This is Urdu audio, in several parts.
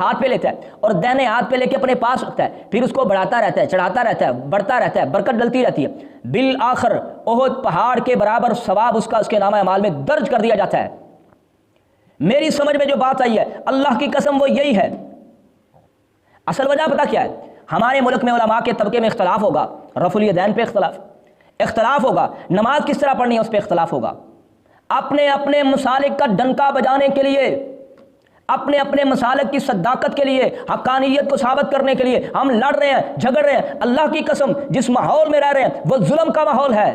ہاتھ پہ لیتا ہے اور دہنے ہاتھ پہ لے کے اپنے پاس رکھتا ہے، پھر اس کو بڑھاتا رہتا ہے، چڑھاتا رہتا ہے، بڑھتا رہتا ہے، برکت ڈلتی رہتی ہے، بالآخر احد پہاڑ کے برابر ثواب اس کا اس کے نامہ اعمال میں درج کر دیا جاتا ہے۔ میری سمجھ میں جو بات آئی ہے، اللہ کی قسم وہ یہی ہے۔ اصل وجہ پتہ کیا ہے؟ ہمارے ملک میں علماء کے طبقے میں اختلاف ہوگا، رفع الیدین پہ اختلاف ہوگا، نماز کس طرح پڑھنی ہے اس پہ اختلاف ہوگا، اپنے اپنے مسالک کا ڈنکا بجانے کے لیے، اپنے اپنے مسالک کی صداقت کے لیے، حقانیت کو ثابت کرنے کے لیے ہم لڑ رہے ہیں، جھگڑ رہے ہیں۔ اللہ کی قسم جس ماحول میں رہ رہے ہیں وہ ظلم کا ماحول ہے،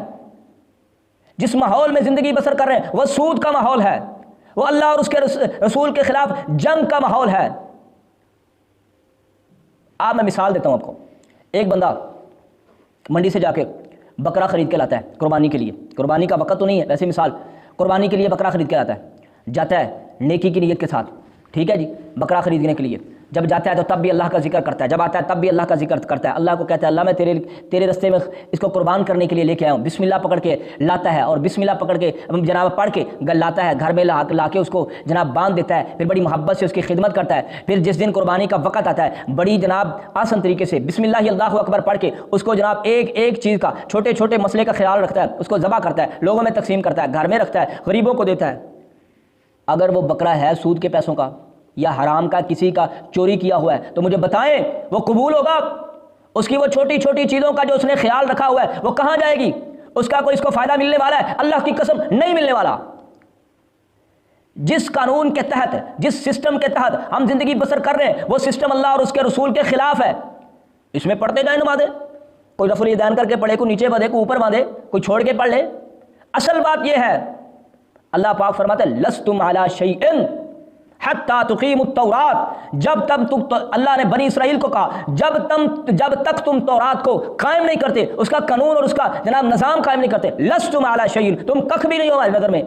جس ماحول میں زندگی بسر کر رہے ہیں وہ سود کا ماحول ہے، وہ اللہ اور اس کے رسول کے خلاف جنگ کا ماحول ہے۔ میں مثال دیتا ہوں آپ کو۔ ایک بندہ منڈی سے جا کے بکرا خرید کے لاتا ہے قربانی کے لیے، قربانی کا وقت تو نہیں ہے، ویسے مثال قربانی کے لیے بکرا خرید کے لاتا ہے، جاتا ہے نیکی کی نیت کے ساتھ، ٹھیک ہے جی، بکرا خریدنے کے لیے جب جاتا ہے تو تب بھی اللہ کا ذکر کرتا ہے، جب آتا ہے تب بھی اللہ کا ذکر کرتا ہے، اللہ کو کہتا ہے اللہ میں تیرے رستے میں اس کو قربان کرنے کے لیے لے کے آیا ہوں، بسم اللہ پکڑ کے لاتا ہے، اور بسم اللہ پکڑ کے جناب پڑھ کے لاتا ہے، گھر میں لا کے اس کو جناب باندھ دیتا ہے، پھر بڑی محبت سے اس کی خدمت کرتا ہے، پھر جس دن قربانی کا وقت آتا ہے بڑی جناب آسان طریقے سے بسم اللہ اللہ اکبر پڑھ کے اس کو جناب ایک چیز کا چھوٹے چھوٹے مسئلے کا خیال رکھتا ہے، اس کو ذبح کرتا ہے، لوگوں میں تقسیم کرتا ہے، گھر میں رکھتا ہے، غریبوں کو دیتا ہے۔ اگر وہ بکرا ہے سود کے پیسوں کا یا حرام کا، کسی کا چوری کیا ہوا ہے، تو مجھے بتائیں وہ قبول ہوگا؟ اس کی وہ چھوٹی چھوٹی چیزوں کا جو اس نے خیال رکھا ہوا ہے وہ کہاں جائے گی؟ اس کا کوئی اس کو فائدہ ملنے والا ہے؟ اللہ کی قسم نہیں ملنے والا۔ جس قانون کے تحت، جس سسٹم کے تحت ہم زندگی بسر کر رہے ہیں وہ سسٹم اللہ اور اس کے رسول کے خلاف ہے۔ اس میں پڑھتے جائیں نمازیں، کوئی رفع الیدین کر کے پڑھے، کوئی نیچے باندھے، کوئی اوپر باندھے، کوئی چھوڑ کے پڑھ لے۔ اصل بات یہ ہے، اللہ پاک فرماتے ہیں لستم علی شیء حتی تقیم التورات، جب تک اللہ نے بنی اسرائیل کو کہا جب تک تم تورات کو قائم نہیں کرتے، اس کا قانون اور اس کا جناب نظام قائم نہیں کرتے، لستم علی شیء، تم کخ بھی نہیں ہو ہماری نظر میں۔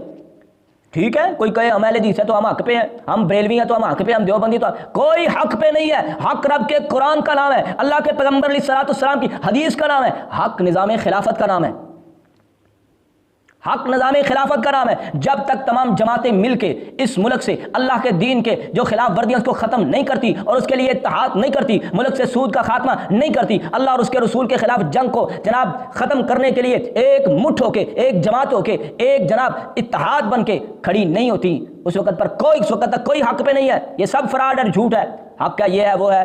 ٹھیک ہے، کوئی کہے ہم اہل حدیث ہے تو ہم حق پہ ہیں، ہم بریلوی ہیں تو ہم حق پہ، ہم دیوبندی تو کوئی حق پہ نہیں ہے۔ حق رب کے قرآن کا نام ہے، اللہ کے پیغمبر علیہ السلام کی حدیث کا نام ہے، حق نظام خلافت کا نام ہے، حق نظام خلافت کا نام ہے۔ جب تک تمام جماعتیں مل کے اس ملک سے اللہ کے دین کے جو خلاف ورزیاں اس کو ختم نہیں کرتی اور اس کے لیے اتحاد نہیں کرتی، ملک سے سود کا خاتمہ نہیں کرتی، اللہ اور اس کے رسول کے خلاف جنگ کو جناب ختم کرنے کے لیے ایک مٹھ ہو کے، ایک جماعت ہو کے، ایک جناب اتحاد بن کے کھڑی نہیں ہوتی، اس وقت پر اس وقت تک کوئی حق پہ نہیں ہے۔ یہ سب فراڈ اور جھوٹ ہے، حق کا یہ ہے وہ ہے۔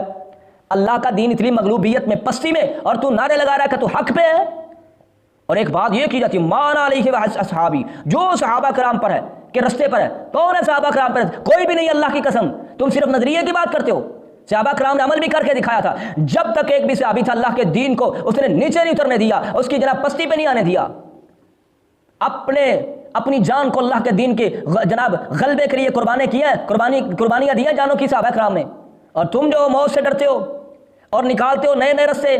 اللہ کا دین اتنی مغلوبیت میں، پستی میں، اور تو نعرے لگا رہا ہے کہ تو حق پہ ہے۔ اور ایک بات یہ کی جاتی ہے مان علیہ اصحابی، جو صحابہ کرام پر ہے کہ رستے پر ہے، کون ہے صحابہ کرام پر؟ کوئی بھی نہیں، اللہ کی قسم تم صرف نظریے کی بات کرتے ہو۔ صحابہ کرام نے عمل بھی کر کے دکھایا تھا، جب تک ایک بھی صحابی تھا اللہ کے دین کو اس نے نیچے نہیں اترنے دیا، اس کی جناب پستی پہ نہیں آنے دیا، اپنی جان کو اللہ کے دین کے جناب غلبے کے لیے قربانیاں دیا جانوں کی صحابہ کرام نے۔ اور تم جو موت سے ڈرتے ہو اور نکالتے ہو نئے رستے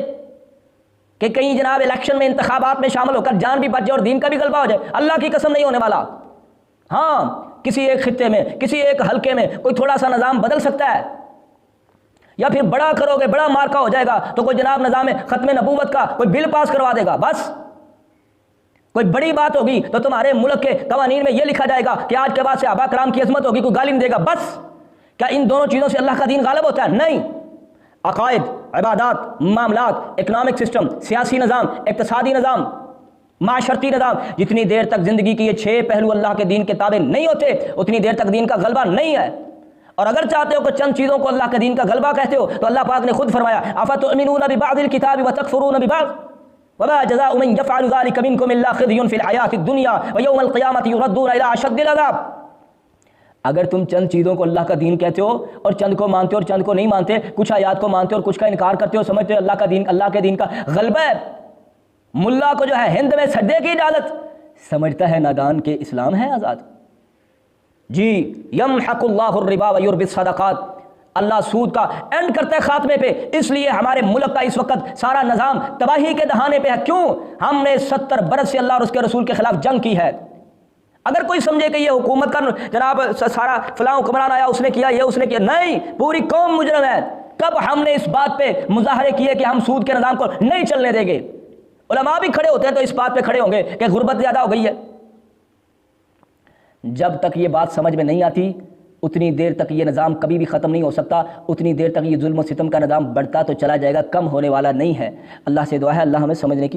کہ کہیں جناب الیکشن میں، انتخابات میں شامل ہو کر جان بھی بچ جائے اور دین کا بھی غلبہ ہو جائے، اللہ کی قسم نہیں ہونے والا۔ ہاں کسی ایک خطے میں، کسی ایک حلقے میں کوئی تھوڑا سا نظام بدل سکتا ہے، یا پھر بڑا کرو گے بڑا مارکا ہو جائے گا تو کوئی جناب نظام ختم نبوت کا کوئی بل پاس کروا دے گا، بس کوئی بڑی بات ہوگی تو تمہارے ملک کے قوانین میں یہ لکھا جائے گا کہ آج کے بعد صحابہ کرام کی عظمت ہوگی، کوئی گالی نہیں دے گا، بس۔ کیا ان دونوں چیزوں سے اللہ کا دین غالب ہوتا ہے؟ نہیں۔ عقائد، عبادات، معاملات، اکنامک سسٹم، سیاسی نظام، اقتصادی نظام، معاشرتی نظام، جتنی دیر تک زندگی کے یہ 6 پہلو اللہ کے دین کے تابع نہیں ہوتے اتنی دیر تک دین کا غلبہ نہیں ہے۔ اور اگر چاہتے ہو کہ چند چیزوں کو اللہ کے دین کا غلبہ کہتے ہو تو اللہ پاک نے خود فرمایا افتؤمنون ببعض الکتاب وتکفرون ببعض وما جزاء من يفعل ذلك منكم الا خزي في الحياة الدنيا ويوم القيامة يردون الى اشد العذاب۔ اگر تم چند چیزوں کو اللہ کا دین کہتے ہو اور چند کو مانتے ہو اور چند کو نہیں مانتے، کچھ آیات کو مانتے ہو اور کچھ کا انکار کرتے ہو، سمجھتے ہو اللہ کا دین، اللہ کے دین کا غلبہ ہے، ملا کو جو ہے ہند میں سجدے کی اجازت، سمجھتا ہے نادان کہ اسلام ہے آزاد۔ جی یمحق اللہ الربا ویربی الصدقات، اللہ سود کا اینڈ کرتا ہے خاتمے پہ، اس لیے ہمارے ملک کا اس وقت سارا نظام تباہی کے دہانے پہ ہے۔ کیوں؟ ہم نے 70 برس سے اللہ اور اس کے رسول کے خلاف جنگ کی ہے۔ اگر کوئی سمجھے کہ یہ حکومت کا جناب سارا فلاں حکمران آیا اس نے کیا، یہ اس نے کیا، نہیں، پوری قوم مجرم ہے۔ کب ہم نے اس بات پہ مظاہرے کیے کہ ہم سود کے نظام کو نہیں چلنے دیں گے؟ علماء بھی کھڑے ہوتے ہیں تو اس بات پہ کھڑے ہوں گے کہ غربت زیادہ ہو گئی ہے۔ جب تک یہ بات سمجھ میں نہیں آتی اتنی دیر تک یہ نظام کبھی بھی ختم نہیں ہو سکتا، اتنی دیر تک یہ ظلم و ستم کا نظام بڑھتا تو چلا جائے گا، کم ہونے والا نہیں ہے۔ اللہ سے دعا ہے اللہ ہمیں سمجھنے کی